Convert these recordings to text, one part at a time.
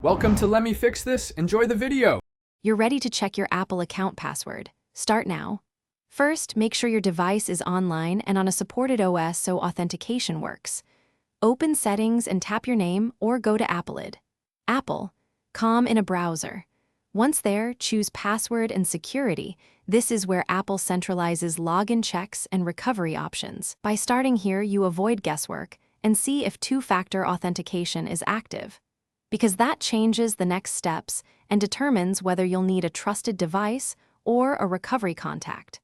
Welcome to Let Me Fix This. Enjoy the video. You're ready to check your Apple account password. Start now. First, make sure your device is online and on a supported OS so authentication works. Open Settings and tap your name or go to Appleid. Apple.com in a browser. Once there, choose Password and Security. This is where Apple centralizes login checks and recovery options. By starting here, you avoid guesswork and see if two-factor authentication is active, because that changes the next steps and determines whether you'll need a trusted device or a recovery contact.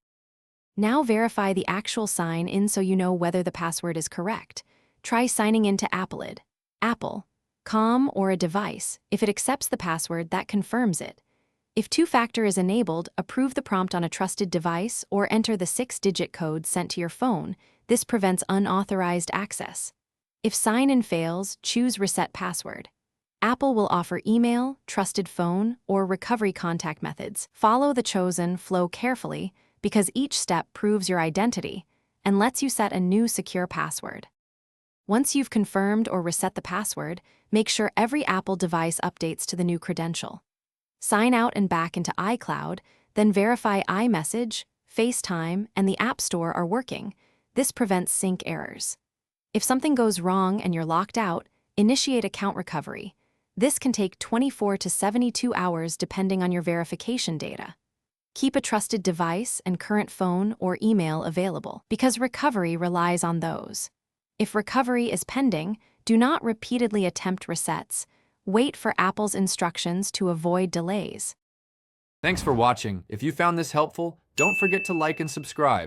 Now verify the actual sign-in so you know whether the password is correct. Try signing in to Appleid, Apple.com, or a device. If it accepts the password, that confirms it. If two-factor is enabled, approve the prompt on a trusted device or enter the 6-digit code sent to your phone. This prevents unauthorized access. If sign-in fails, choose Reset Password. Apple will offer email, trusted phone, or recovery contact methods. Follow the chosen flow carefully because each step proves your identity and lets you set a new secure password. Once you've confirmed or reset the password, make sure every Apple device updates to the new credential. Sign out and back into iCloud, then verify iMessage, FaceTime, and the App Store are working. This prevents sync errors. If something goes wrong and you're locked out, initiate account recovery. This can take 24 to 72 hours depending on your verification data. Keep a trusted device and current phone or email available, because recovery relies on those. If recovery is pending, do not repeatedly attempt resets. Wait for Apple's instructions to avoid delays. Thanks for watching. If you found this helpful, don't forget to like and subscribe.